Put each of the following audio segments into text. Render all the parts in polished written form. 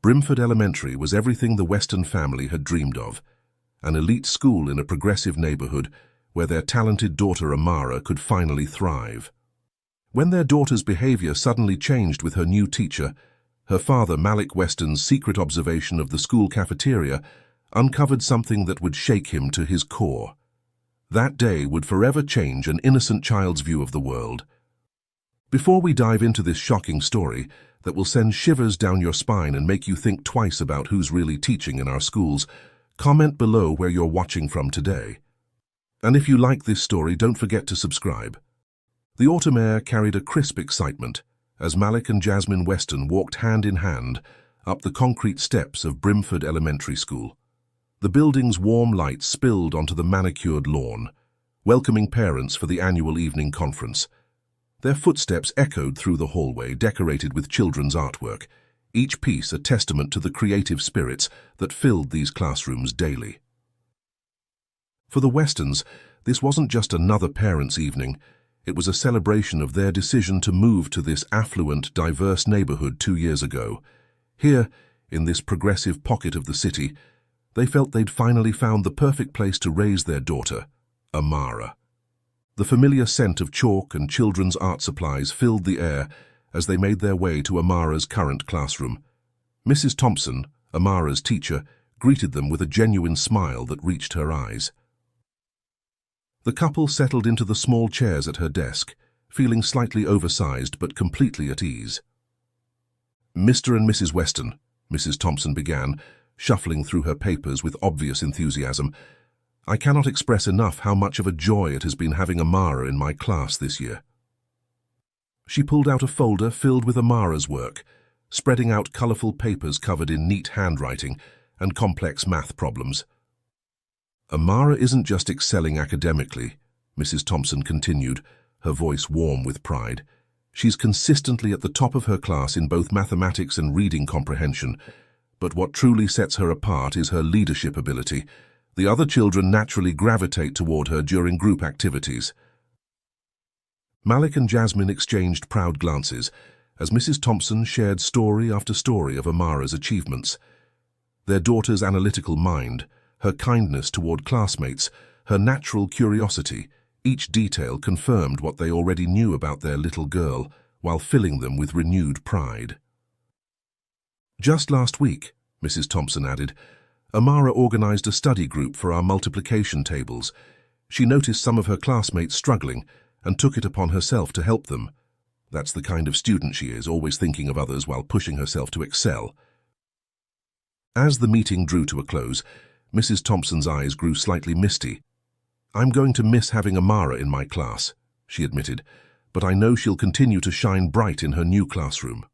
Brimford Elementary was everything the Weston family had dreamed of, an elite school in a progressive neighborhood where their talented daughter Amara could finally thrive. When their daughter's behavior suddenly changed with her new teacher, her father Malik Weston's secret observation of the school cafeteria uncovered something that would shake him to his core. That day would forever change an innocent child's view of the world. Before we dive into this shocking story that will send shivers down your spine and make you think twice about who's really teaching in our schools, comment below where you're watching from today. And if you like this story, don't forget to subscribe. The autumn air carried a crisp excitement as Malik and Jasmine Weston walked hand in hand up the concrete steps of Brimford Elementary School. The building's warm light spilled onto the manicured lawn, welcoming parents for the annual evening conference. Their footsteps echoed through the hallway decorated with children's artwork, each piece a testament to the creative spirits that filled these classrooms daily. For the Westons, this wasn't just another parents' evening. It was a celebration of their decision to move to this affluent, diverse neighborhood 2 years ago. Here, in this progressive pocket of the city, they felt they'd finally found the perfect place to raise their daughter, Amara. The familiar scent of chalk and children's art supplies filled the air as they made their way to Amara's current classroom. Mrs. Thompson, Amara's teacher, greeted them with a genuine smile that reached her eyes. The couple settled into the small chairs at her desk, feeling slightly oversized but completely at ease. "Mr. and Mrs. Weston," Mrs. Thompson began, shuffling through her papers with obvious enthusiasm, "I cannot express enough how much of a joy it has been having Amara in my class this year." She pulled out a folder filled with Amara's work, spreading out colorful papers covered in neat handwriting and complex math problems. "Amara isn't just excelling academically," Mrs. Thompson continued, her voice warm with pride. "She's consistently at the top of her class in both mathematics and reading comprehension, but what truly sets her apart is her leadership ability. The other children naturally gravitate toward her during group activities." Malik and Jasmine exchanged proud glances as Mrs. Thompson shared story after story of Amara's achievements. Their daughter's analytical mind, her kindness toward classmates, her natural curiosity, each detail confirmed what they already knew about their little girl while filling them with renewed pride. "Just last week," Mrs. Thompson added, "Amara organized a study group for our multiplication tables. She noticed some of her classmates struggling and took it upon herself to help them. That's the kind of student she is, always thinking of others while pushing herself to excel." As the meeting drew to a close, Mrs. Thompson's eyes grew slightly misty. "I'm going to miss having Amara in my class," she admitted, "but I know she'll continue to shine bright in her new classroom."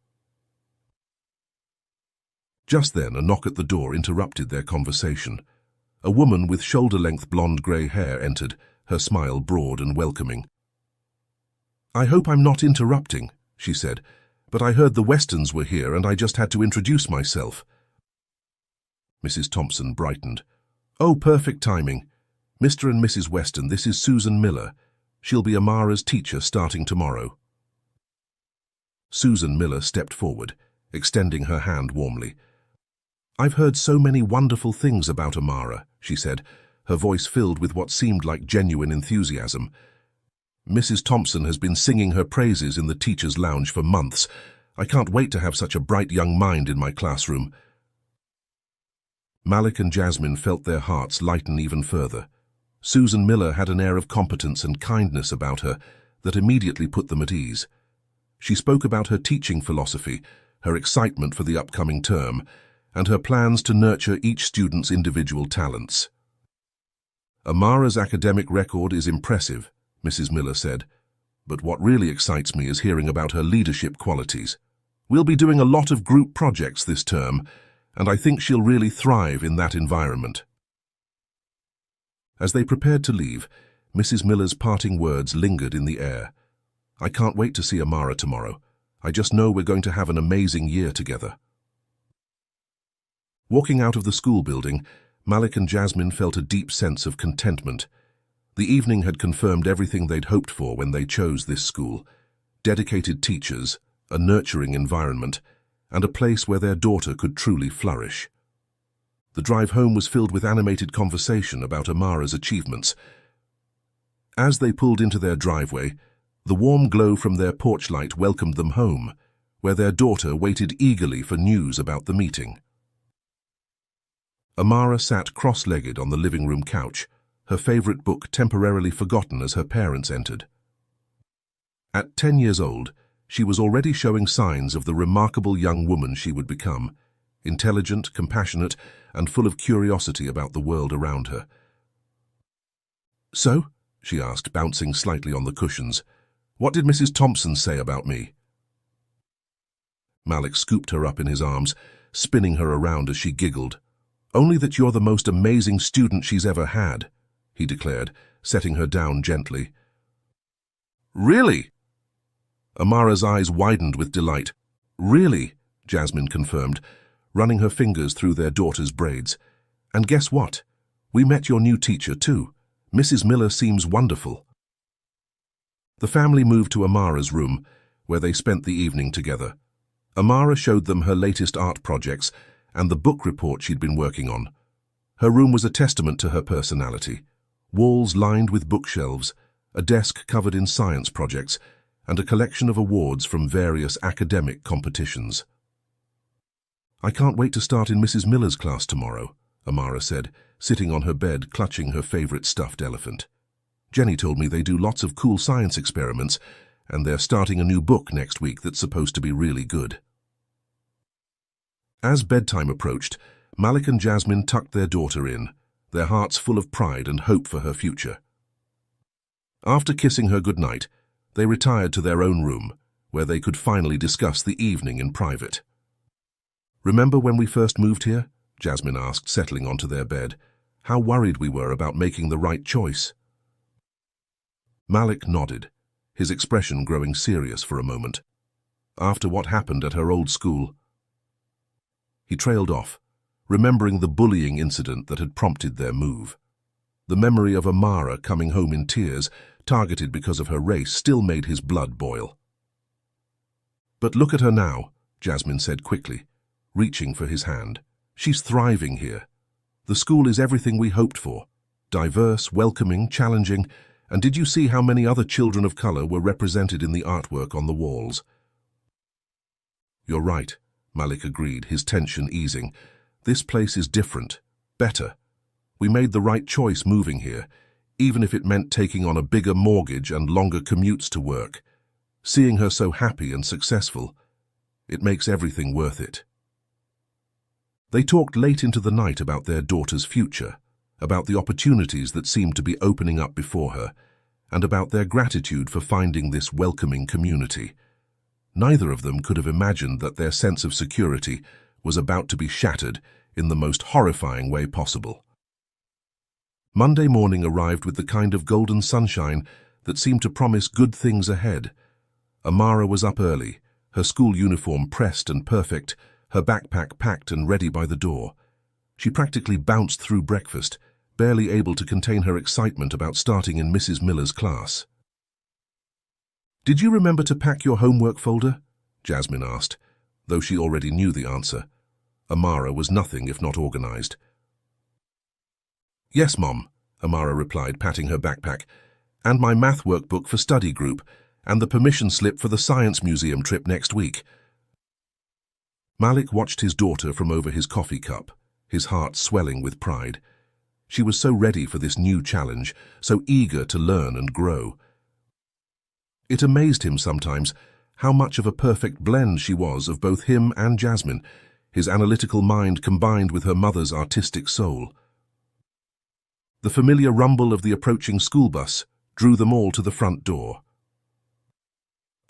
Just then, a knock at the door interrupted their conversation. A woman with shoulder-length blonde-grey hair entered, her smile broad and welcoming. "I hope I'm not interrupting," she said, "but I heard the Westons were here and I just had to introduce myself." Mrs. Thompson brightened. "Oh, perfect timing. Mr. and Mrs. Weston, this is Susan Miller. She'll be Amara's teacher starting tomorrow." Susan Miller stepped forward, extending her hand warmly. "I've heard so many wonderful things about Amara," she said, her voice filled with what seemed like genuine enthusiasm. "Mrs. Thompson has been singing her praises in the teacher's lounge for months. I can't wait to have such a bright young mind in my classroom." Malik and Jasmine felt their hearts lighten even further. Susan Miller had an air of competence and kindness about her that immediately put them at ease. She spoke about her teaching philosophy, her excitement for the upcoming term, and her plans to nurture each student's individual talents. "Amara's academic record is impressive," Mrs. Miller said, "but what really excites me is hearing about her leadership qualities. We'll be doing a lot of group projects this term, and I think she'll really thrive in that environment." As they prepared to leave, Mrs. Miller's parting words lingered in the air. "I can't wait to see Amara tomorrow. I just know we're going to have an amazing year together." Walking out of the school building, Malik and Jasmine felt a deep sense of contentment. The evening had confirmed everything they'd hoped for when they chose this school: dedicated teachers, a nurturing environment, and a place where their daughter could truly flourish. The drive home was filled with animated conversation about Amara's achievements. As they pulled into their driveway, the warm glow from their porch light welcomed them home, where their daughter waited eagerly for news about the meeting. Amara sat cross-legged on the living room couch, her favorite book temporarily forgotten as her parents entered. At 10 years old, she was already showing signs of the remarkable young woman she would become, intelligent, compassionate, and full of curiosity about the world around her. "So?" she asked, bouncing slightly on the cushions. "What did Mrs. Thompson say about me?" Malik scooped her up in his arms, spinning her around as she giggled. "Only that you're the most amazing student she's ever had," he declared, setting her down gently. "Really?" Amara's eyes widened with delight. "Really?" Jasmine confirmed, running her fingers through their daughter's braids. "And guess what? We met your new teacher too. Mrs. Miller seems wonderful." The family moved to Amara's room, where they spent the evening together. Amara showed them her latest art projects and the book report she'd been working on. Her room was a testament to her personality. Walls lined with bookshelves, a desk covered in science projects, and a collection of awards from various academic competitions. "I can't wait to start in Mrs. Miller's class tomorrow," Amara said, sitting on her bed clutching her favorite stuffed elephant. "Jenny told me they do lots of cool science experiments, and they're starting a new book next week that's supposed to be really good." As bedtime approached, Malik and Jasmine tucked their daughter in, their hearts full of pride and hope for her future. After kissing her goodnight, they retired to their own room, where they could finally discuss the evening in private. "Remember when we first moved here?" Jasmine asked, settling onto their bed. "How worried we were about making the right choice." Malik nodded, his expression growing serious for a moment. After what happened at her old school, he trailed off, remembering the bullying incident that had prompted their move. The memory of Amara coming home in tears, targeted because of her race, still made his blood boil. "But look at her now," Jasmine said quickly, reaching for his hand. "She's thriving here. The school is everything we hoped for. Diverse, welcoming, challenging, and did you see how many other children of color were represented in the artwork on the walls?" "You're right," Malik agreed, his tension easing. "This place is different, better. We made the right choice moving here, even if it meant taking on a bigger mortgage and longer commutes to work. Seeing her so happy and successful, it makes everything worth it." They talked late into the night about their daughter's future, about the opportunities that seemed to be opening up before her, and about their gratitude for finding this welcoming community. Neither of them could have imagined that their sense of security was about to be shattered in the most horrifying way possible. Monday morning arrived with the kind of golden sunshine that seemed to promise good things ahead. Amara was up early, her school uniform pressed and perfect, her backpack packed and ready by the door. She practically bounced through breakfast, barely able to contain her excitement about starting in Mrs. Miller's class. "Did you remember to pack your homework folder?" Jasmine asked, though she already knew the answer. Amara was nothing if not organized. "Yes, Mom," Amara replied, patting her backpack, "and my math workbook for study group, and the permission slip for the science museum trip next week." Malik watched his daughter from over his coffee cup, his heart swelling with pride. She was so ready for this new challenge, so eager to learn and grow. It amazed him sometimes how much of a perfect blend she was of both him and Jasmine, his analytical mind combined with her mother's artistic soul. The familiar rumble of the approaching school bus drew them all to the front door.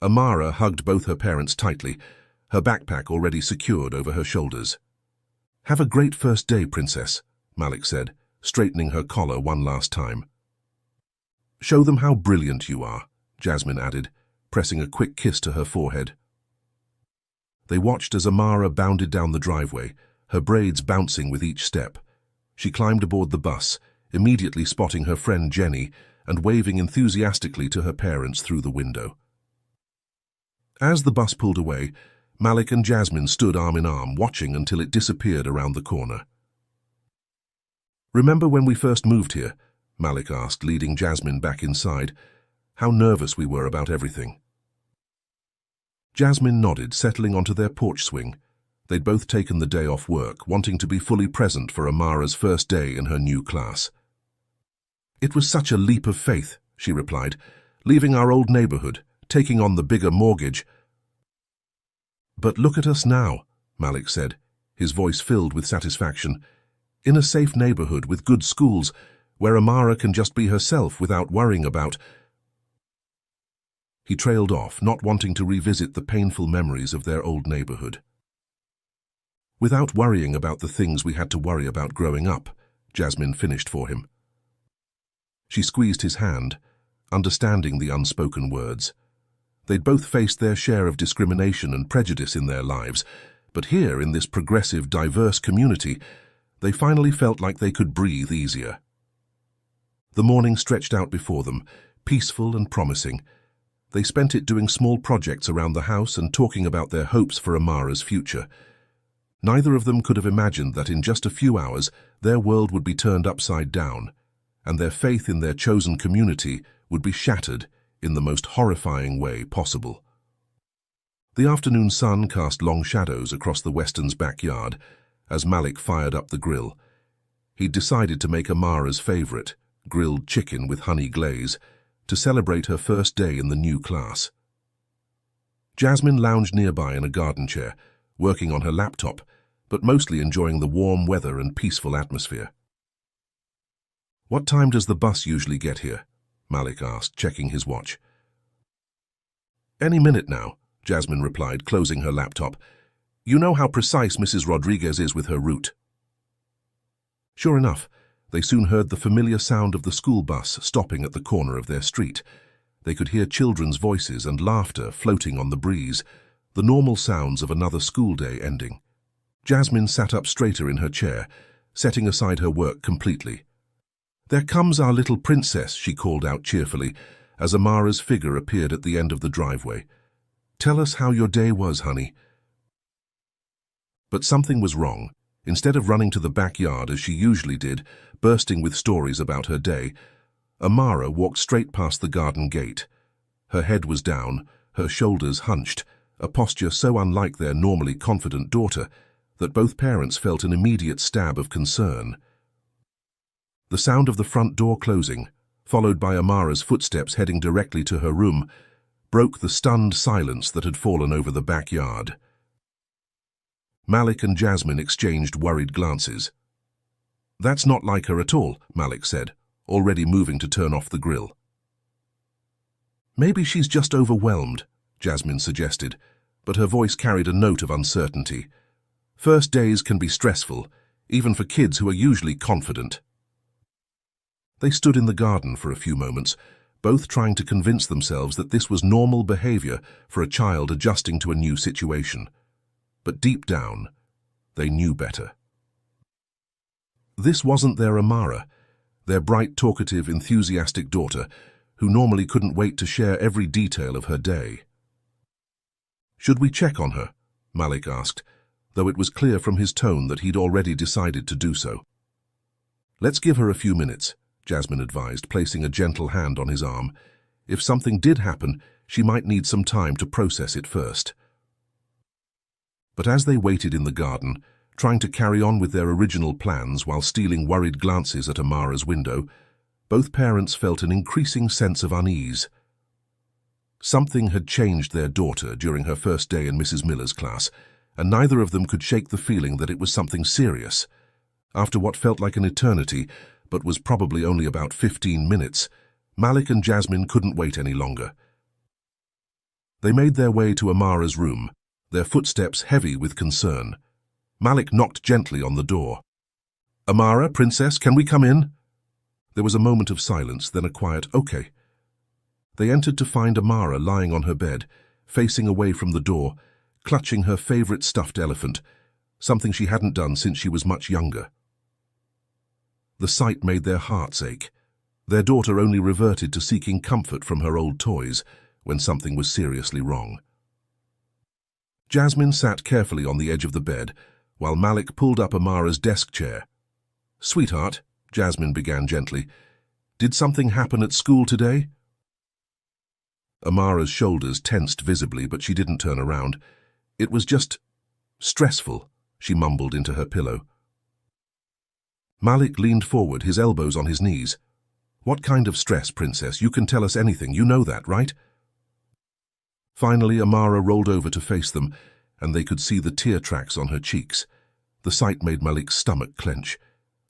Amara hugged both her parents tightly, her backpack already secured over her shoulders. "Have a great first day, Princess," Malik said, straightening her collar one last time. "Show them how brilliant you are," Jasmine added, pressing a quick kiss to her forehead. They watched as Amara bounded down the driveway, her braids bouncing with each step. She climbed aboard the bus, immediately spotting her friend Jenny and waving enthusiastically to her parents through the window. As the bus pulled away, Malik and Jasmine stood arm in arm, watching until it disappeared around the corner. "Remember when we first moved here?" Malik asked, leading Jasmine back inside. "How nervous we were about everything." Jasmine nodded, settling onto their porch swing. They'd both taken the day off work, wanting to be fully present for Amara's first day in her new class. "It was such a leap of faith," she replied, "leaving our old neighborhood, taking on the bigger mortgage." "But look at us now," Malik said, his voice filled with satisfaction. "In a safe neighborhood with good schools, where Amara can just be herself without worrying about—" He trailed off, not wanting to revisit the painful memories of their old neighborhood. "Without worrying about the things we had to worry about growing up," Jasmine finished for him. She squeezed his hand, understanding the unspoken words. They'd both faced their share of discrimination and prejudice in their lives, but here, in this progressive, diverse community, they finally felt like they could breathe easier. The morning stretched out before them, peaceful and promising. They spent it doing small projects around the house and talking about their hopes for Amara's future. Neither of them could have imagined that in just a few hours their world would be turned upside down, and their faith in their chosen community would be shattered in the most horrifying way possible. The afternoon sun cast long shadows across the Westons' backyard as Malik fired up the grill. He'd decided to make Amara's favorite, grilled chicken with honey glaze, to celebrate her first day in the new class. Jasmine lounged nearby in a garden chair, working on her laptop, but mostly enjoying the warm weather and peaceful atmosphere. "What time does the bus usually get here?" Malik asked, checking his watch. "Any minute now," Jasmine replied, closing her laptop. "You know how precise Mrs. Rodriguez is with her route." Sure enough, they soon heard the familiar sound of the school bus stopping at the corner of their street. They could hear children's voices and laughter floating on the breeze, the normal sounds of another school day ending. Jasmine sat up straighter in her chair, setting aside her work completely. "There comes our little princess," she called out cheerfully, as Amara's figure appeared at the end of the driveway. "Tell us how your day was, honey." But something was wrong. Instead of running to the backyard as she usually did, bursting with stories about her day, Amara walked straight past the garden gate. Her head was down, her shoulders hunched, a posture so unlike their normally confident daughter that both parents felt an immediate stab of concern. The sound of the front door closing, followed by Amara's footsteps heading directly to her room, broke the stunned silence that had fallen over the backyard. Malik and Jasmine exchanged worried glances. "That's not like her at all," Malik said, already moving to turn off the grill. "Maybe she's just overwhelmed," Jasmine suggested, but her voice carried a note of uncertainty. "First days can be stressful, even for kids who are usually confident." They stood in the garden for a few moments, both trying to convince themselves that this was normal behavior for a child adjusting to a new situation. But deep down, they knew better. This wasn't their Amara, their bright, talkative, enthusiastic daughter, who normally couldn't wait to share every detail of her day. "Should we check on her?" Malik asked, though it was clear from his tone that he'd already decided to do so. "Let's give her a few minutes," Jasmine advised, placing a gentle hand on his arm. "If something did happen, she might need some time to process it first." But as they waited in the garden, trying to carry on with their original plans while stealing worried glances at Amara's window, both parents felt an increasing sense of unease. Something had changed their daughter during her first day in Mrs. Miller's class, and neither of them could shake the feeling that it was something serious. After what felt like an eternity, but was probably only about 15 minutes, Malik and Jasmine couldn't wait any longer. They made their way to Amara's room, their footsteps heavy with concern. Malik knocked gently on the door. "Amara, princess, can we come in?" There was a moment of silence, then a quiet, "Okay." They entered to find Amara lying on her bed, facing away from the door, clutching her favorite stuffed elephant, something she hadn't done since she was much younger. The sight made their hearts ache. Their daughter only reverted to seeking comfort from her old toys when something was seriously wrong. Jasmine sat carefully on the edge of the bed, while Malik pulled up Amara's desk chair. "Sweetheart," Jasmine began gently, "did something happen at school today?" Amara's shoulders tensed visibly, but she didn't turn around. "It was just stressful," she mumbled into her pillow. Malik leaned forward, his elbows on his knees. "What kind of stress, Princess? You can tell us anything, you know that, right?" Finally, Amara rolled over to face them, and they could see the tear tracks on her cheeks. The sight made Malik's stomach clench.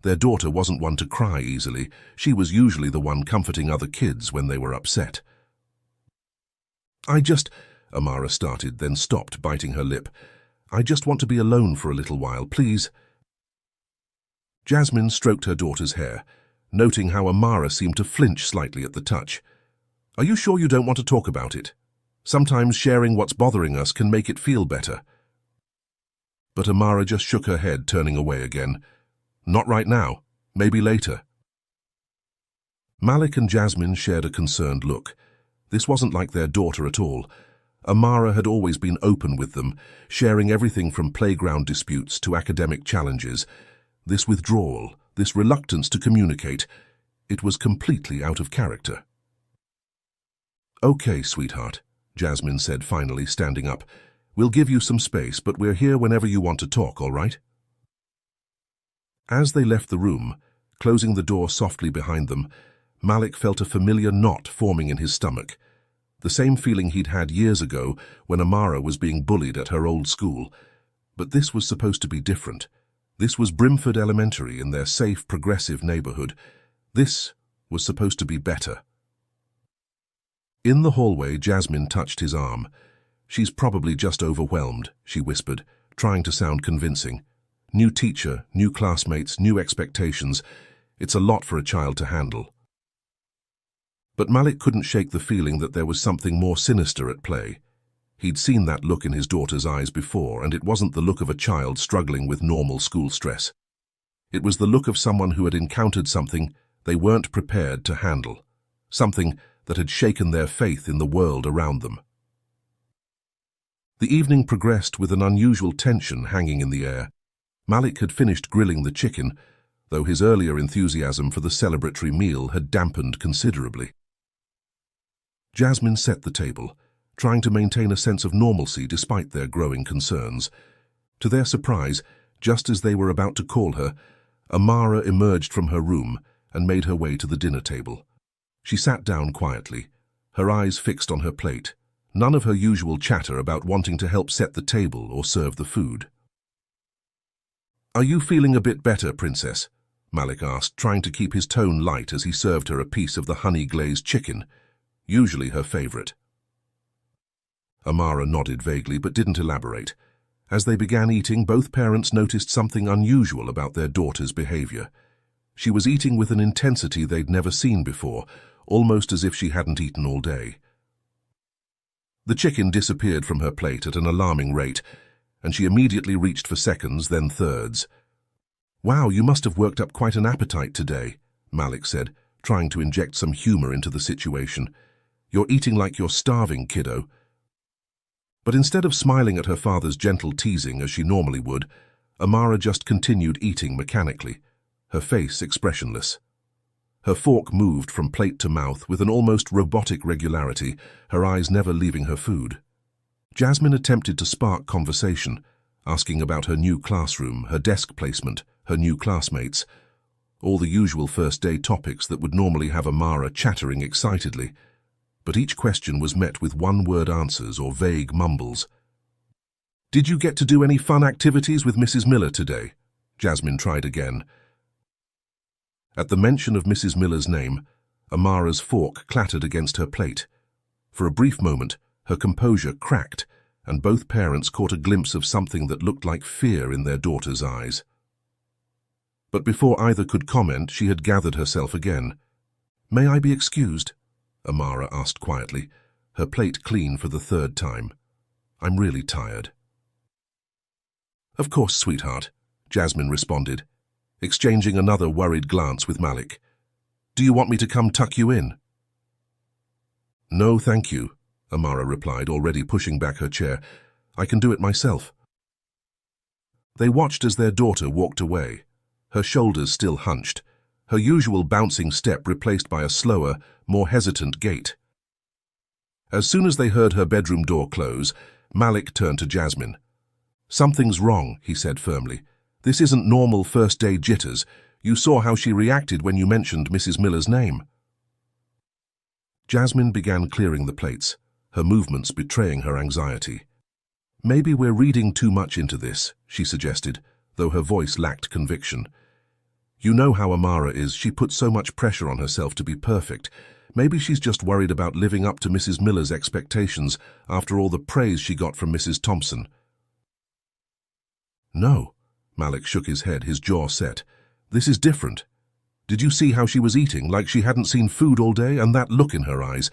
Their daughter wasn't one to cry easily. She was usually the one comforting other kids when they were upset. Amara started, then stopped, biting her lip. "I just want to be alone for a little while, please." Jasmine stroked her daughter's hair, noting how Amara seemed to flinch slightly at the touch. "Are you sure you don't want to talk about it? Sometimes sharing what's bothering us can make it feel better." But Amara just shook her head, turning away again. "Not right now. Maybe later." Malik and Jasmine shared a concerned look. This wasn't like their daughter at all. Amara had always been open with them, sharing everything from playground disputes to academic challenges. This withdrawal, this reluctance to communicate, it was completely out of character. "Okay, sweetheart," Jasmine said finally, standing up. "We'll give you some space, but we're here whenever you want to talk, all right?" As they left the room, closing the door softly behind them, Malik felt a familiar knot forming in his stomach. The same feeling he'd had years ago when Amara was being bullied at her old school. But this was supposed to be different. This was Brimford Elementary in their safe, progressive neighborhood. This was supposed to be better. In the hallway, Jasmine touched his arm. "She's probably just overwhelmed," she whispered, trying to sound convincing. "New teacher, new classmates, new expectations. It's a lot for a child to handle." But Malik couldn't shake the feeling that there was something more sinister at play. He'd seen that look in his daughter's eyes before, and it wasn't the look of a child struggling with normal school stress. It was the look of someone who had encountered something they weren't prepared to handle, something that had shaken their faith in the world around them. The evening progressed with an unusual tension hanging in the air. Malik had finished grilling the chicken, though his earlier enthusiasm for the celebratory meal had dampened considerably. Jasmine set the table, trying to maintain a sense of normalcy despite their growing concerns. To their surprise, just as they were about to call her, Amara emerged from her room and made her way to the dinner table. She sat down quietly, her eyes fixed on her plate, none of her usual chatter about wanting to help set the table or serve the food. "Are you feeling a bit better, Princess?" Malik asked, trying to keep his tone light as he served her a piece of the honey-glazed chicken, usually her favorite. Amara nodded vaguely but didn't elaborate. As they began eating, both parents noticed something unusual about their daughter's behavior. She was eating with an intensity they'd never seen before, almost as if she hadn't eaten all day. The chicken disappeared from her plate at an alarming rate, and she immediately reached for seconds, then thirds. "Wow, you must have worked up quite an appetite today," Malik said, trying to inject some humor into the situation. "You're eating like you're starving, kiddo." But instead of smiling at her father's gentle teasing as she normally would, Amara just continued eating mechanically, her face expressionless. Her fork moved from plate to mouth with an almost robotic regularity, her eyes never leaving her food. Jasmine attempted to spark conversation, asking about her new classroom, her desk placement, her new classmates, all the usual first-day topics that would normally have Amara chattering excitedly. But each question was met with one-word answers or vague mumbles. "Did you get to do any fun activities with Mrs. Miller today?" Jasmine tried again. At the mention of Mrs. Miller's name, Amara's fork clattered against her plate. For a brief moment, her composure cracked, and both parents caught a glimpse of something that looked like fear in their daughter's eyes. But before either could comment, she had gathered herself again. "May I be excused?" Amara asked quietly, her plate clean for the third time. "I'm really tired." "Of course, sweetheart," Jasmine responded, exchanging another worried glance with Malik. "Do you want me to come tuck you in?" "No, thank you," Amara replied, already pushing back her chair. I can do it myself." They watched as their daughter walked away, her shoulders still hunched, her usual bouncing step replaced by a slower, more hesitant gait. As soon as they heard her bedroom door close, Malik turned to Jasmine. "Something's wrong," he said firmly. "This isn't normal first-day jitters. You saw how she reacted when you mentioned Mrs. Miller's name." Jasmine began clearing the plates, her movements betraying her anxiety. "Maybe we're reading too much into this," she suggested, though her voice lacked conviction. "You know how Amara is. She puts so much pressure on herself to be perfect. Maybe she's just worried about living up to Mrs. Miller's expectations after all the praise she got from Mrs. Thompson." "No," Malik shook his head, his jaw set. "This is different. Did you see how she was eating, like she hadn't seen food all day, and that look in her eyes?"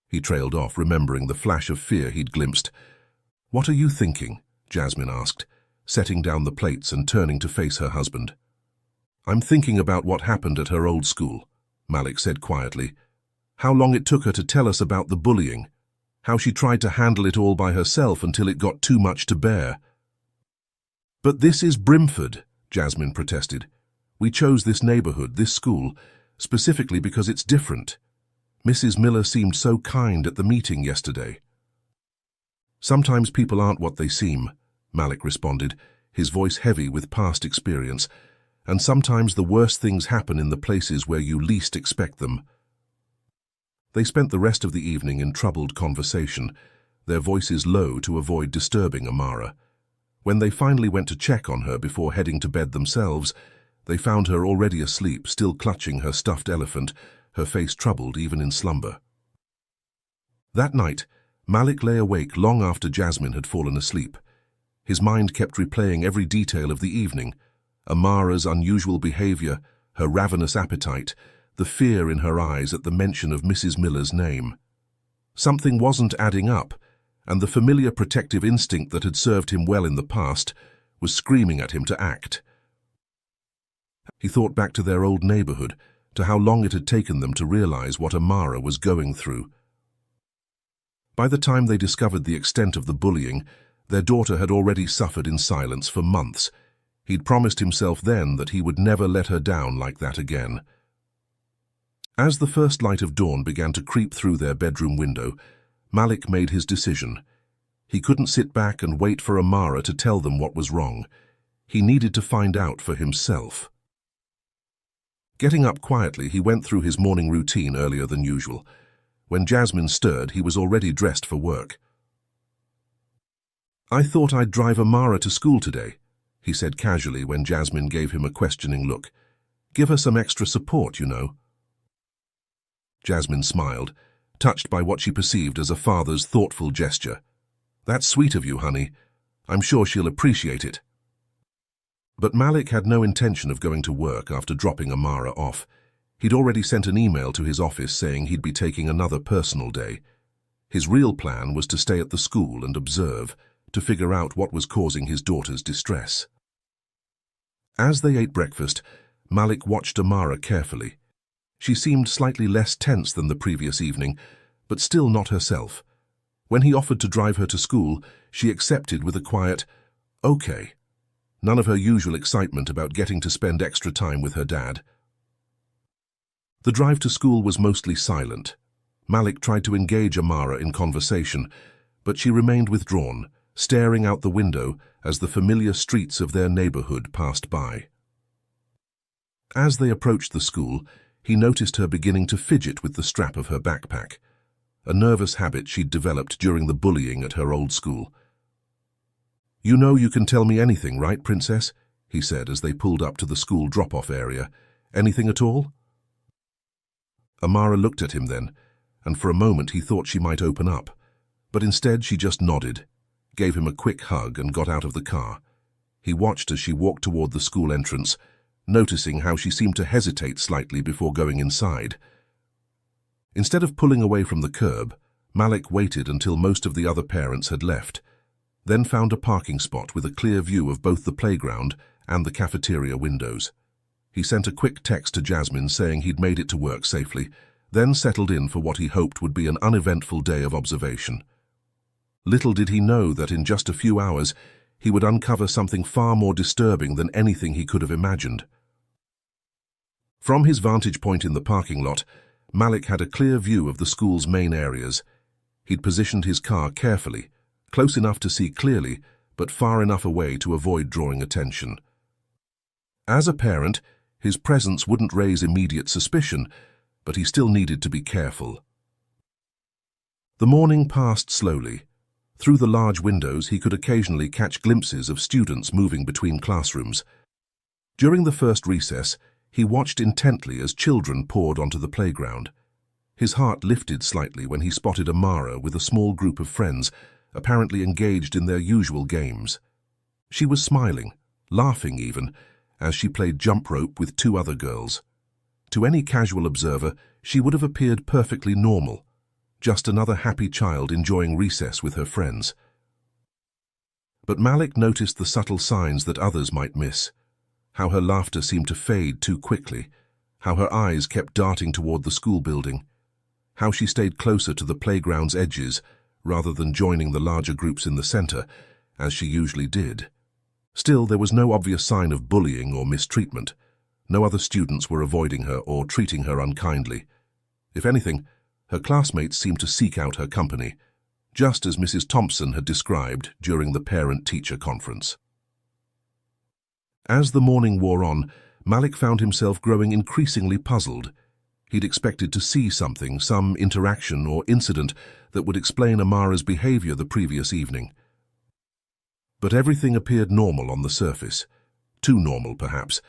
He trailed off, remembering the flash of fear he'd glimpsed. "What are you thinking?" Jasmine asked, setting down the plates and turning to face her husband. "I'm thinking about what happened at her old school," Malik said quietly. "How long it took her to tell us about the bullying. How she tried to handle it all by herself until it got too much to bear." "But this is Brimford," Jasmine protested. "We chose this neighborhood, this school, specifically because it's different. Mrs. Miller seemed so kind at the meeting yesterday." "Sometimes people aren't what they seem," Malik responded, his voice heavy with past experience. "And sometimes the worst things happen in the places where you least expect them." They spent the rest of the evening in troubled conversation, their voices low to avoid disturbing Amara. When they finally went to check on her before heading to bed themselves, they found her already asleep, still clutching her stuffed elephant, her face troubled even in slumber. That night, Malik lay awake long after Jasmine had fallen asleep. His mind kept replaying every detail of the evening: Amara's unusual behavior, her ravenous appetite, the fear in her eyes at the mention of Mrs. Miller's name. Something wasn't adding up, and the familiar protective instinct that had served him well in the past was screaming at him to act. He thought back to their old neighborhood, to how long it had taken them to realize what Amara was going through. By the time they discovered the extent of the bullying, their daughter had already suffered in silence for months. He'd promised himself then that he would never let her down like that again. As the first light of dawn began to creep through their bedroom window, Malik made his decision. He couldn't sit back and wait for Amara to tell them what was wrong. He needed to find out for himself. Getting up quietly, he went through his morning routine earlier than usual. When Jasmine stirred, he was already dressed for work. "I thought I'd drive Amara to school today," he said casually when Jasmine gave him a questioning look. "Give her some extra support, you know." Jasmine smiled, touched by what she perceived as a father's thoughtful gesture. "That's sweet of you, honey. I'm sure she'll appreciate it." But Malik had no intention of going to work after dropping Amara off. He'd already sent an email to his office saying he'd be taking another personal day. His real plan was to stay at the school and observe, to figure out what was causing his daughter's distress. As they ate breakfast, Malik watched Amara carefully. She seemed slightly less tense than the previous evening, but still not herself. When he offered to drive her to school, she accepted with a quiet, "Okay." None of her usual excitement about getting to spend extra time with her dad. The drive to school was mostly silent. Malik tried to engage Amara in conversation, but she remained withdrawn, staring out the window as the familiar streets of their neighborhood passed by. As they approached the school, he noticed her beginning to fidget with the strap of her backpack, a nervous habit she'd developed during the bullying at her old school. "You know you can tell me anything, right, Princess?" he said as they pulled up to the school drop-off area. "Anything at all?" Amara looked at him then, and for a moment he thought she might open up, but instead she just nodded, gave him a quick hug and got out of the car. He watched as she walked toward the school entrance, noticing how she seemed to hesitate slightly before going inside. Instead of pulling away from the curb, Malik waited until most of the other parents had left, then found a parking spot with a clear view of both the playground and the cafeteria windows. He sent a quick text to Jasmine saying he'd made it to work safely, then settled in for what he hoped would be an uneventful day of observation. Little did he know that in just a few hours he would uncover something far more disturbing than anything he could have imagined. From his vantage point in the parking lot, Malik had a clear view of the school's main areas. He'd positioned his car carefully, close enough to see clearly, but far enough away to avoid drawing attention. As a parent, his presence wouldn't raise immediate suspicion, but he still needed to be careful. The morning passed slowly. Through the large windows, he could occasionally catch glimpses of students moving between classrooms. During the first recess, he watched intently as children poured onto the playground. His heart lifted slightly when he spotted Amara with a small group of friends, apparently engaged in their usual games. She was smiling, laughing even, as she played jump rope with two other girls. To any casual observer, she would have appeared perfectly normal, just another happy child enjoying recess with her friends. But Malik noticed the subtle signs that others might miss. How her laughter seemed to fade too quickly, how her eyes kept darting toward the school building, how she stayed closer to the playground's edges rather than joining the larger groups in the center, as she usually did. Still, there was no obvious sign of bullying or mistreatment. No other students were avoiding her or treating her unkindly. If anything, her classmates seemed to seek out her company, just as Mrs. Thompson had described during the parent-teacher conference. As the morning wore on, Malik found himself growing increasingly puzzled. He'd expected to see something, some interaction or incident that would explain Amara's behavior the previous evening. But everything appeared normal on the surface. Too normal, perhaps.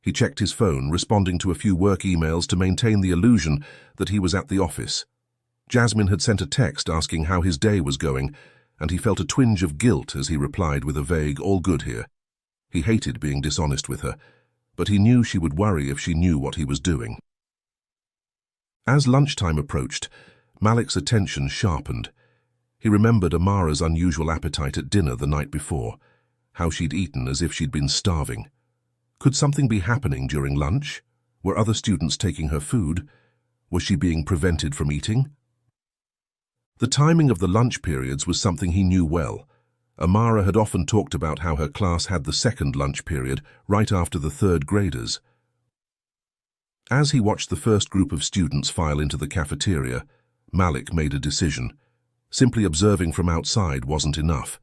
He checked his phone, responding to a few work emails to maintain the illusion that he was at the office. Jasmine had sent a text asking how his day was going, and he felt a twinge of guilt as he replied with a vague, "All good here." He hated being dishonest with her, but he knew she would worry if she knew what he was doing. As lunchtime approached, Malik's attention sharpened. He remembered Amara's unusual appetite at dinner the night before, how she'd eaten as if she'd been starving. Could something be happening during lunch? Were other students taking her food? Was she being prevented from eating? The timing of the lunch periods was something he knew well. Amara had often talked about how her class had the second lunch period right after the third graders. As he watched the first group of students file into the cafeteria, Malik made a decision. Simply observing from outside wasn't enough.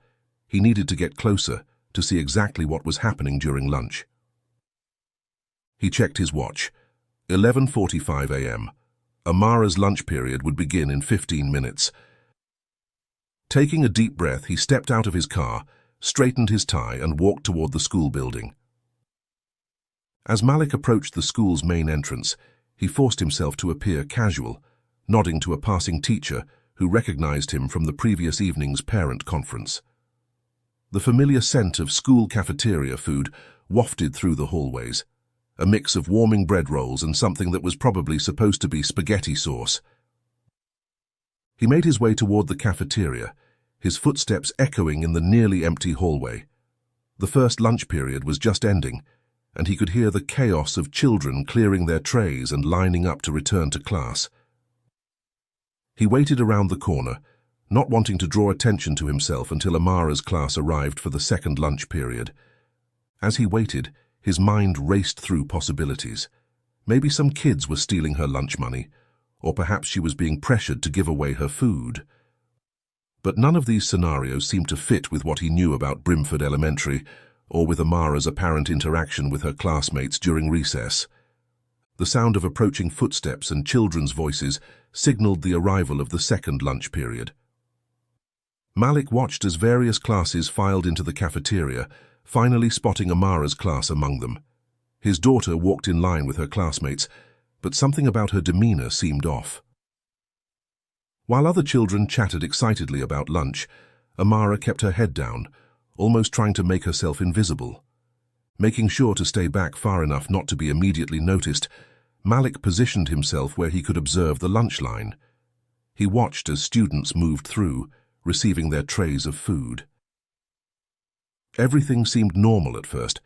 He needed to get closer to see exactly what was happening during lunch. He checked his watch. 11:45 a.m. Amara's lunch period would begin in 15 minutes. Taking a deep breath, he stepped out of his car, straightened his tie, and walked toward the school building. As Malik approached the school's main entrance, he forced himself to appear casual, nodding to a passing teacher who recognized him from the previous evening's parent conference. The familiar scent of school cafeteria food wafted through the hallways, a mix of warming bread rolls and something that was probably supposed to be spaghetti sauce. He made his way toward the cafeteria, his footsteps echoing in the nearly empty hallway. The first lunch period was just ending, and he could hear the chaos of children clearing their trays and lining up to return to class. He waited around the corner, not wanting to draw attention to himself until Amara's class arrived for the second lunch period. As he waited, his mind raced through possibilities. Maybe some kids were stealing her lunch money, or perhaps she was being pressured to give away her food. But none of these scenarios seemed to fit with what he knew about Brimford Elementary, or with Amara's apparent interaction with her classmates during recess. The sound of approaching footsteps and children's voices signaled the arrival of the second lunch period. Malik watched as various classes filed into the cafeteria, finally spotting Amara's class among them. His daughter walked in line with her classmates, but something about her demeanor seemed off. While other children chatted excitedly about lunch, Amara kept her head down, almost trying to make herself invisible. Making sure to stay back far enough not to be immediately noticed, Malik positioned himself where he could observe the lunch line. He watched as students moved through, receiving their trays of food. Everything seemed normal at first,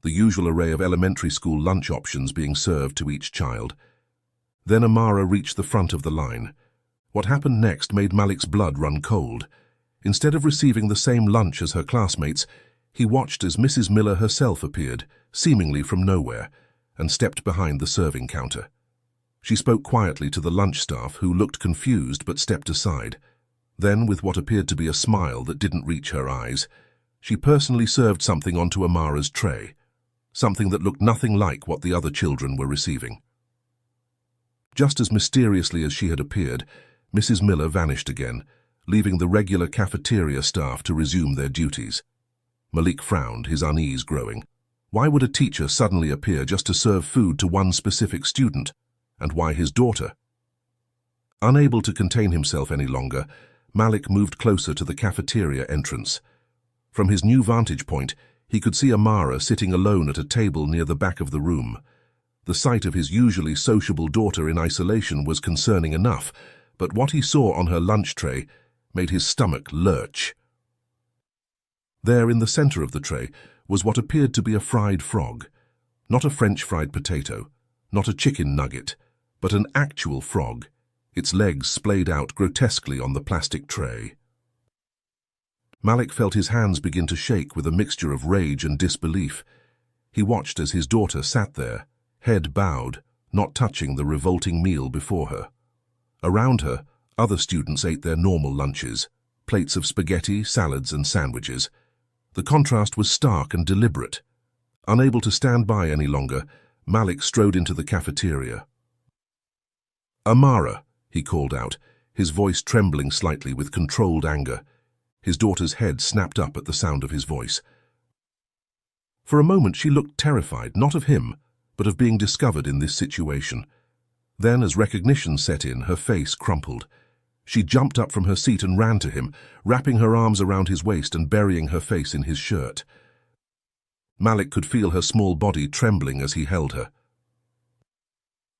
the usual array of elementary school lunch options being served to each child. Then Amara reached the front of the line. What happened next made Malik's blood run cold. Instead of receiving the same lunch as her classmates, he watched as Mrs. Miller herself appeared, seemingly from nowhere, and stepped behind the serving counter. She spoke quietly to the lunch staff, who looked confused but stepped aside. Then, with what appeared to be a smile that didn't reach her eyes, she personally served something onto Amara's tray, something that looked nothing like what the other children were receiving. Just as mysteriously as she had appeared, Mrs. Miller vanished again, leaving the regular cafeteria staff to resume their duties. Malik frowned, his unease growing. Why would a teacher suddenly appear just to serve food to one specific student? And why his daughter? Unable to contain himself any longer, Malik moved closer to the cafeteria entrance. From his new vantage point, he could see Amara sitting alone at a table near the back of the room. The sight of his usually sociable daughter in isolation was concerning enough, but what he saw on her lunch tray made his stomach lurch. There, in the center of the tray, was what appeared to be a fried frog. Not a French fried potato, not a chicken nugget, but an actual frog, its legs splayed out grotesquely on the plastic tray. Malik felt his hands begin to shake with a mixture of rage and disbelief. He watched as his daughter sat there, head bowed, not touching the revolting meal before her. Around her, other students ate their normal lunches, plates of spaghetti, salads, and sandwiches. The contrast was stark and deliberate. Unable to stand by any longer, Malik strode into the cafeteria. "Amara," he called out, his voice trembling slightly with controlled anger. His daughter's head snapped up at the sound of his voice. For a moment she looked terrified, not of him, but of being discovered in this situation. Then, as recognition set in, her face crumpled. She jumped up from her seat and ran to him, wrapping her arms around his waist and burying her face in his shirt. Malik could feel her small body trembling as he held her.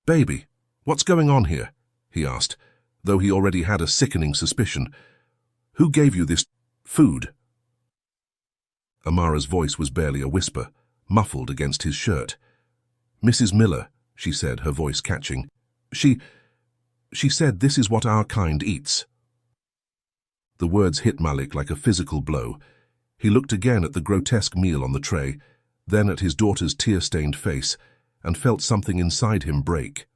"Baby, what's going on here?" he asked, though he already had a sickening suspicion. "Who gave you this food?" Amara's voice was barely a whisper, muffled against his shirt. "Mrs. Miller," she said, her voice catching. She said this is what our kind eats." The words hit Malik like a physical blow. He looked again at the grotesque meal on the tray, then at his daughter's tear-stained face, and felt something inside him break.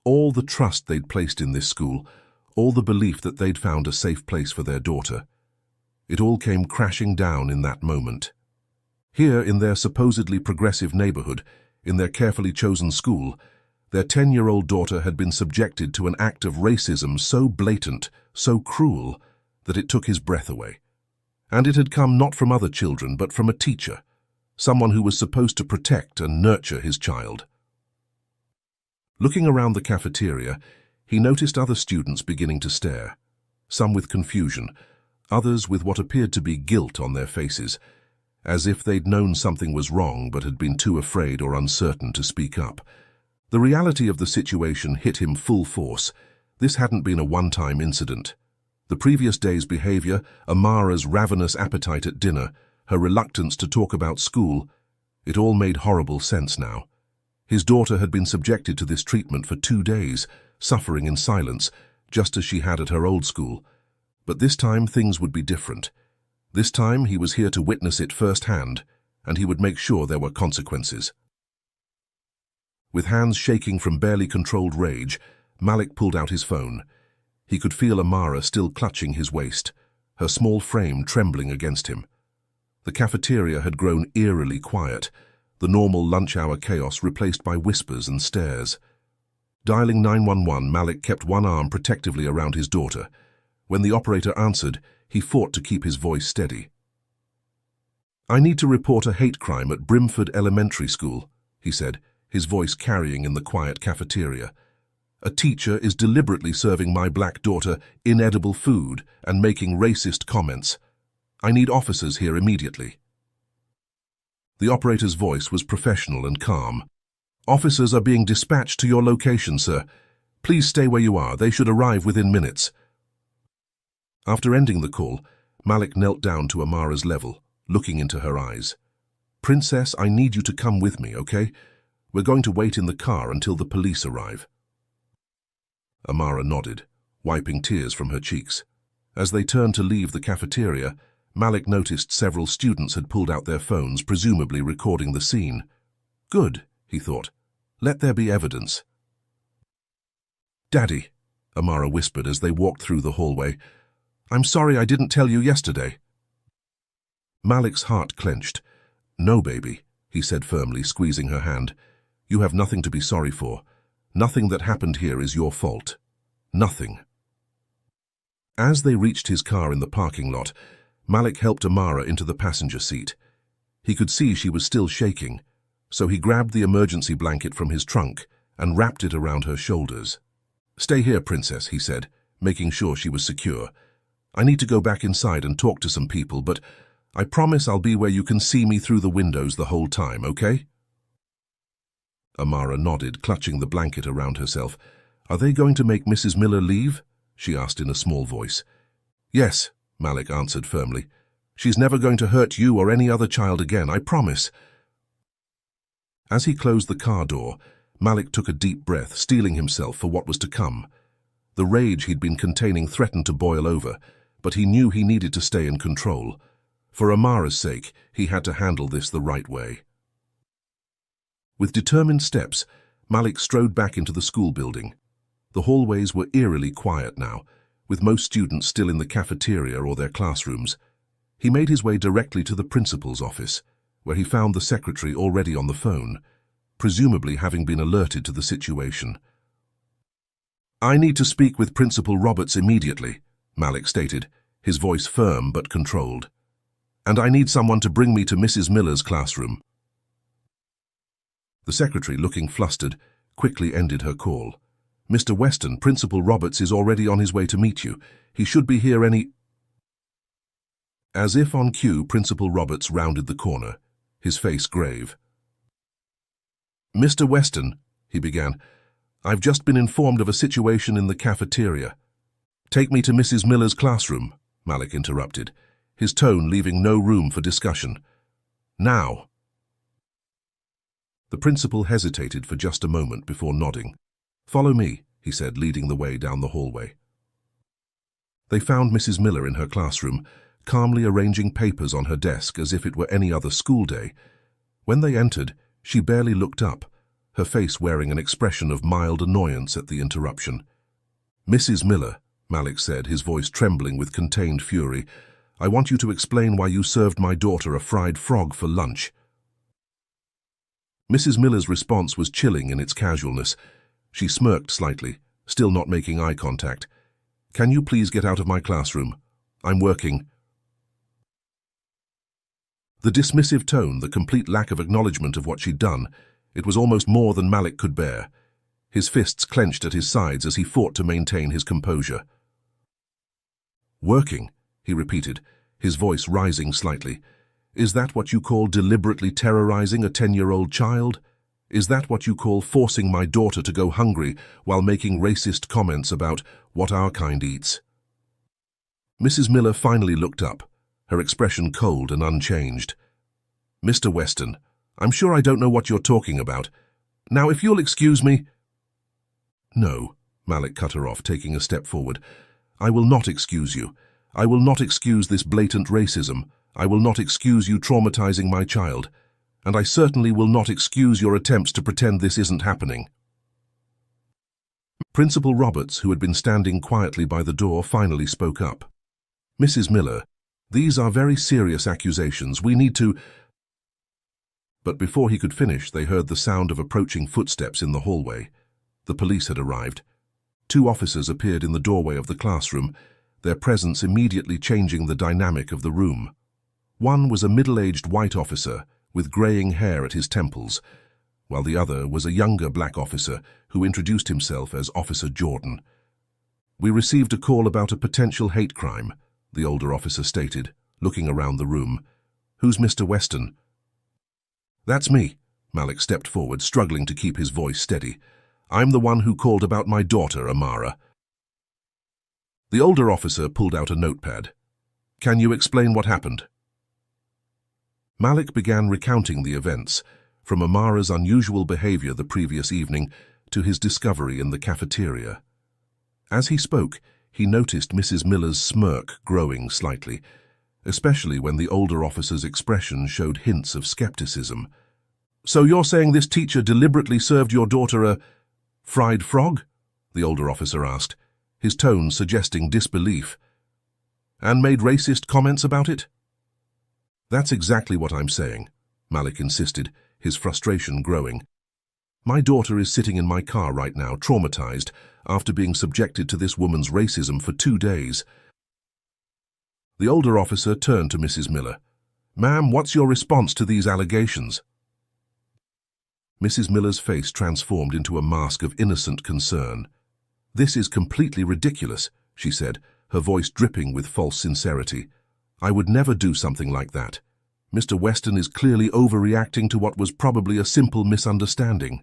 All the trust they'd placed in this school, all the belief that they'd found a safe place for their daughter, it all came crashing down in that moment. Here, in their supposedly progressive neighborhood, in their carefully chosen school, their 10-year-old daughter had been subjected to an act of racism so blatant, so cruel, that it took his breath away. And it had come not from other children, but from a teacher, someone who was supposed to protect and nurture his child. Looking around the cafeteria, he noticed other students beginning to stare, some with confusion, others with what appeared to be guilt on their faces, as if they'd known something was wrong but had been too afraid or uncertain to speak up. The reality of the situation hit him full force. This hadn't been a one-time incident. The previous day's behavior, Amara's ravenous appetite at dinner, her reluctance to talk about school, it all made horrible sense now. His daughter had been subjected to this treatment for 2 days, suffering in silence, just as she had at her old school. But this time things would be different. This time he was here to witness it firsthand, and he would make sure there were consequences. With hands shaking from barely controlled rage, Malik pulled out his phone. He could feel Amara still clutching his waist, her small frame trembling against him. The cafeteria had grown eerily quiet, the normal lunch-hour chaos replaced by whispers and stares. Dialing 911, Malik kept one arm protectively around his daughter. When the operator answered, he fought to keep his voice steady. "I need to report a hate crime at Brimford Elementary School," he said, his voice carrying in the quiet cafeteria. "A teacher is deliberately serving my black daughter inedible food and making racist comments. I need officers here immediately." The operator's voice was professional and calm. "Officers are being dispatched to your location, sir. Please stay where you are. They should arrive within minutes." After ending the call, Malik knelt down to Amara's level, looking into her eyes. "Princess, I need you to come with me, okay? We're going to wait in the car until the police arrive." Amara nodded, wiping tears from her cheeks. As they turned to leave the cafeteria, Malik noticed several students had pulled out their phones, presumably recording the scene. Good, he thought. Let there be evidence. Daddy, Amara whispered as they walked through the hallway. I'm sorry I didn't tell you yesterday. Malik's heart clenched. No, baby, he said firmly, squeezing her hand. You have nothing to be sorry for. Nothing that happened here is your fault. Nothing. As they reached his car in the parking lot, Malik helped Amara into the passenger seat. He could see she was still shaking, so he grabbed the emergency blanket from his trunk and wrapped it around her shoulders. Stay here, Princess, he said, making sure she was secure. I need to go back inside and talk to some people, but I promise I'll be where you can see me through the windows the whole time, okay? Amara nodded, clutching the blanket around herself. Are they going to make Mrs. Miller leave? She asked in a small voice. Yes, Malik answered firmly. She's never going to hurt you or any other child again, I promise. As he closed the car door, Malik took a deep breath, steeling himself for what was to come. The rage he'd been containing threatened to boil over, but he knew he needed to stay in control. For Amara's sake, he had to handle this the right way. With determined steps, Malik strode back into the school building. The hallways were eerily quiet now, with most students still in the cafeteria or their classrooms. He made his way directly to the principal's office, where he found the secretary already on the phone, presumably having been alerted to the situation. I need to speak with Principal Roberts immediately, Malik stated, his voice firm but controlled. And I need someone to bring me to Mrs. Miller's classroom. The secretary, looking flustered, quickly ended her call. Mr. Weston, Principal Roberts is already on his way to meet you. He should be here any... As if on cue, Principal Roberts rounded the corner, his face grave. Mr. Weston, he began, I've just been informed of a situation in the cafeteria. Take me to Mrs. Miller's classroom, Malik interrupted, his tone leaving no room for discussion. Now. The principal hesitated for just a moment before nodding. Follow me, he said, leading the way down the hallway. They found Mrs. Miller in her classroom, calmly arranging papers on her desk as if it were any other school day. When they entered, she barely looked up, her face wearing an expression of mild annoyance at the interruption. Mrs. Miller, Malik said, his voice trembling with contained fury, I want you to explain why you served my daughter a fried frog for lunch. Mrs. Miller's response was chilling in its casualness. She smirked slightly, still not making eye contact. Can you please get out of my classroom? I'm working. The dismissive tone, the complete lack of acknowledgement of what she'd done, it was almost more than Malik could bear. His fists clenched at his sides as he fought to maintain his composure. Working, he repeated, his voice rising slightly. Is that what you call deliberately terrorizing a 10-year-old child? Is that what you call forcing my daughter to go hungry while making racist comments about what our kind eats? Mrs. Miller finally looked up, her expression cold and unchanged. Mr. Weston, I'm sure I don't know what you're talking about. Now, if you'll excuse me... No, Malik cut her off, taking a step forward. I will not excuse you. I will not excuse this blatant racism. I will not excuse you traumatizing my child. And I certainly will not excuse your attempts to pretend this isn't happening. Principal Roberts, who had been standing quietly by the door, finally spoke up. Mrs. Miller, these are very serious accusations. We need to... But before he could finish, they heard the sound of approaching footsteps in the hallway. The police had arrived. 2 officers appeared in the doorway of the classroom, their presence immediately changing the dynamic of the room. One was a middle-aged white officer with graying hair at his temples, while the other was a younger black officer who introduced himself as Officer Jordan. We received a call about a potential hate crime, the older officer stated, looking around the room. Who's Mr. Weston? That's me, Malik stepped forward, struggling to keep his voice steady. I'm the one who called about my daughter, Amara. The older officer pulled out a notepad. Can you explain what happened? Malik began recounting the events, from Amara's unusual behavior the previous evening to his discovery in the cafeteria. As he spoke, he noticed Mrs. Miller's smirk growing slightly, especially when the older officer's expression showed hints of skepticism. "So you're saying this teacher deliberately served your daughter a fried frog?" the older officer asked, his tone suggesting disbelief. "And made racist comments about it?" "That's exactly what I'm saying," Malik insisted, his frustration growing. "My daughter is sitting in my car right now, traumatized, after being subjected to this woman's racism for 2 days. The older officer turned to Mrs. Miller. "Ma'am, what's your response to these allegations?" Mrs. Miller's face transformed into a mask of innocent concern. "This is completely ridiculous," she said, her voice dripping with false sincerity. "I would never do something like that. Mr. Weston is clearly overreacting to what was probably a simple misunderstanding."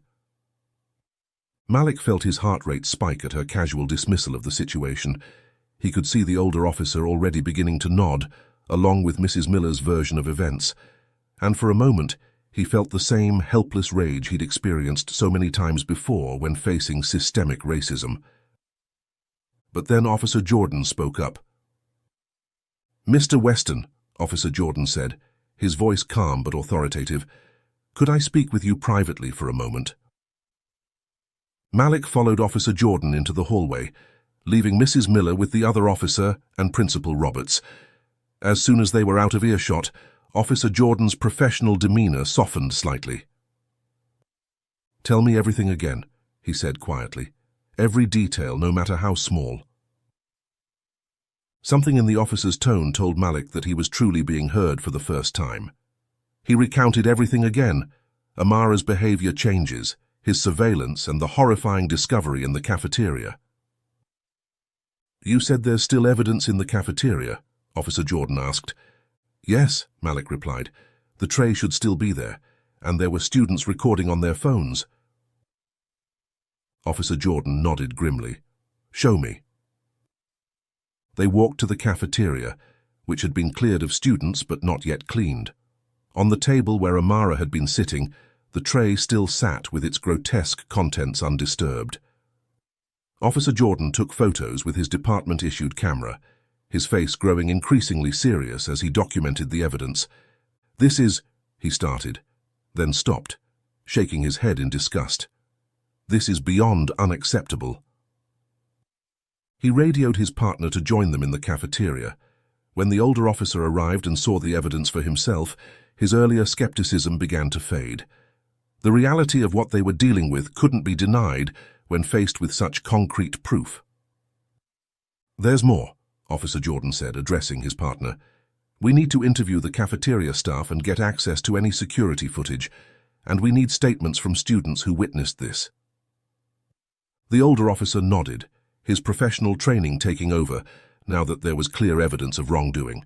Malik felt his heart rate spike at her casual dismissal of the situation. He could see the older officer already beginning to nod, along with Mrs. Miller's version of events, and for a moment he felt the same helpless rage he'd experienced so many times before when facing systemic racism. But then Officer Jordan spoke up. "Mr. Weston," Officer Jordan said, his voice calm but authoritative, "could I speak with you privately for a moment?" Malik followed Officer Jordan into the hallway, leaving Mrs. Miller with the other officer and Principal Roberts. As soon as they were out of earshot, Officer Jordan's professional demeanor softened slightly. "Tell me everything again," he said quietly. "Every detail, no matter how small." Something in the officer's tone told Malik that he was truly being heard for the first time. He recounted everything again: Amara's behavior changes, his surveillance, and the horrifying discovery in the cafeteria. "You said there's still evidence in the cafeteria?" Officer Jordan asked. "Yes," Malik replied. "The tray should still be there, and there were students recording on their phones." Officer Jordan nodded grimly. "Show me." They walked to the cafeteria, which had been cleared of students but not yet cleaned. On the table where Amara had been sitting, the tray still sat with its grotesque contents undisturbed. Officer Jordan took photos with his department-issued camera, his face growing increasingly serious as he documented the evidence. "This is," he started, then stopped, shaking his head in disgust. "This is beyond unacceptable." He radioed his partner to join them in the cafeteria. When the older officer arrived and saw the evidence for himself, his earlier skepticism began to fade. The reality of what they were dealing with couldn't be denied when faced with such concrete proof. "There's more," Officer Jordan said, addressing his partner. "We need to interview the cafeteria staff and get access to any security footage, and we need statements from students who witnessed this." The older officer nodded, his professional training taking over now that there was clear evidence of wrongdoing.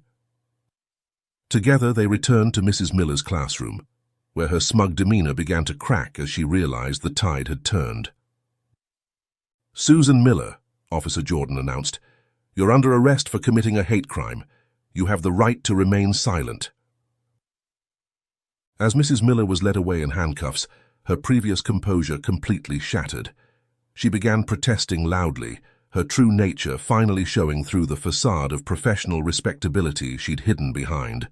Together they returned to Mrs. Miller's classroom, where her smug demeanor began to crack as she realized the tide had turned. "Susan Miller," Officer Jordan announced, "you're under arrest for committing a hate crime. You have the right to remain silent." As Mrs. Miller was led away in handcuffs, her previous composure completely shattered. She began protesting loudly, her true nature finally showing through the facade of professional respectability she'd hidden behind.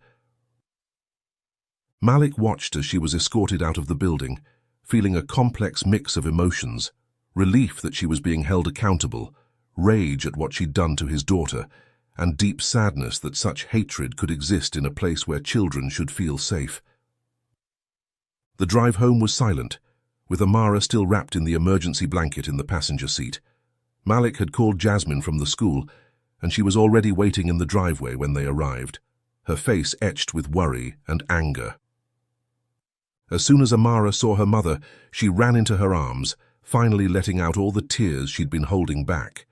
Malik watched as she was escorted out of the building, feeling a complex mix of emotions: relief that she was being held accountable, rage at what she'd done to his daughter, and deep sadness that such hatred could exist in a place where children should feel safe. The drive home was silent, with Amara still wrapped in the emergency blanket in the passenger seat. Malik had called Jasmine from the school, and she was already waiting in the driveway when they arrived, her face etched with worry and anger. As soon as Amara saw her mother, she ran into her arms, finally letting out all the tears she'd been holding back.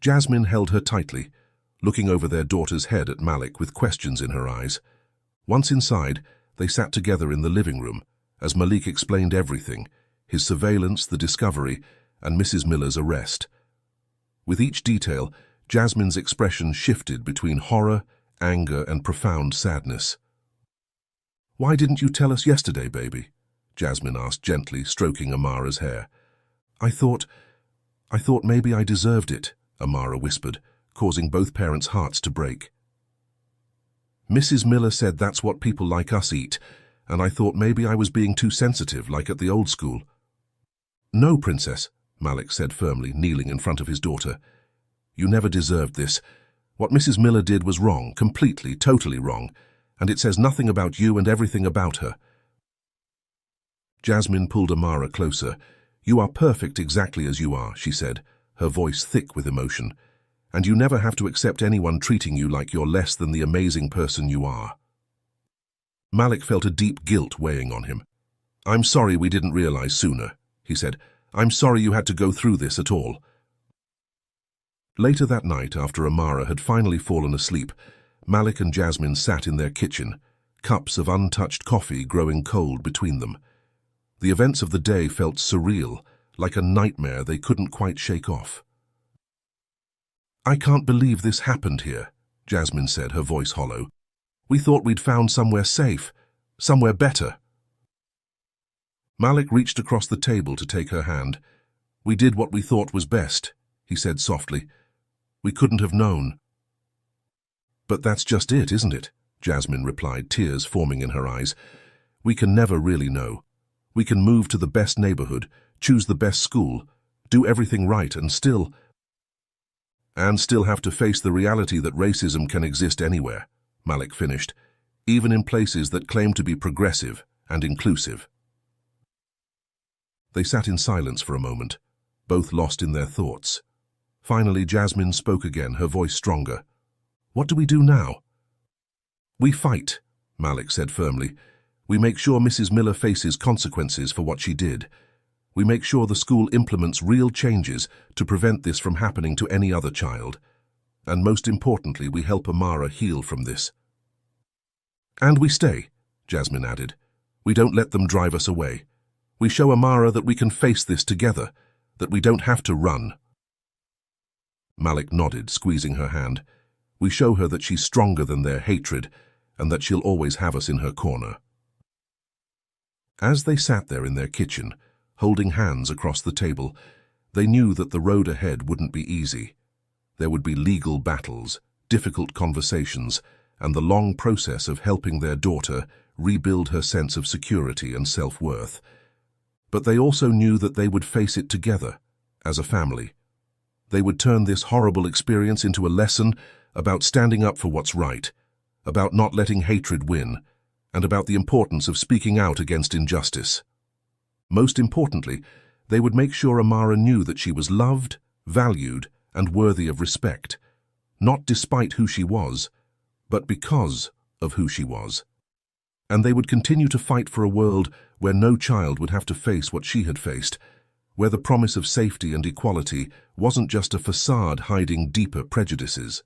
Jasmine held her tightly, looking over their daughter's head at Malik with questions in her eyes. Once inside, they sat together in the living room, as Malik explained everything: his surveillance, the discovery, and Mrs. Miller's arrest. With each detail, Jasmine's expression shifted between horror, anger, and profound sadness. "Why didn't you tell us yesterday, baby?" Jasmine asked gently, stroking Amara's hair. I thought maybe I deserved it," Amara whispered, causing both parents' hearts to break. Mrs. Miller said that's what people like us eat, and I thought maybe I was being too sensitive, like at the old school. No, Princess, Malik said firmly, kneeling in front of his daughter. You never deserved this. What Mrs. Miller did was wrong, completely, totally wrong, and it says nothing about you and everything about her. Jasmine pulled Amara closer. You are perfect exactly as you are, she said, her voice thick with emotion, and you never have to accept anyone treating you like you're less than the amazing person you are. Malik felt a deep guilt weighing on him. I'm sorry we didn't realize sooner, he said. I'm sorry you had to go through this at all. Later that night, after Amara had finally fallen asleep, Malik and Jasmine sat in their kitchen, cups of untouched coffee growing cold between them. The events of the day felt surreal, like a nightmare they couldn't quite shake off. I can't believe this happened here, Jasmine said, her voice hollow. We thought we'd found somewhere safe, somewhere better. Malik reached across the table to take her hand. We did what we thought was best, he said softly. We couldn't have known. But that's just it, isn't it? Jasmine replied, tears forming in her eyes. We can never really know. We can move to the best neighborhood, choose the best school, do everything right and still have to face the reality that racism can exist anywhere, Malik finished, even in places that claim to be progressive and inclusive. They sat in silence for a moment, both lost in their thoughts. Finally, Jasmine spoke again, her voice stronger. What do we do now? We fight, Malik said firmly. We make sure Mrs. Miller faces consequences for what she did. We make sure the school implements real changes to prevent this from happening to any other child. And most importantly, we help Amara heal from this. And we stay, Jasmine added. We don't let them drive us away. We show Amara that we can face this together, that we don't have to run. Malik nodded, squeezing her hand. We show her that she's stronger than their hatred and that she'll always have us in her corner. As they sat there in their kitchen, holding hands across the table, they knew that the road ahead wouldn't be easy. There would be legal battles, difficult conversations, and the long process of helping their daughter rebuild her sense of security and self-worth. But they also knew that they would face it together, as a family. They would turn this horrible experience into a lesson about standing up for what's right, about not letting hatred win, and about the importance of speaking out against injustice. Most importantly, they would make sure Amara knew that she was loved, valued, and worthy of respect, not despite who she was, but because of who she was. And they would continue to fight for a world where no child would have to face what she had faced, where the promise of safety and equality wasn't just a facade hiding deeper prejudices.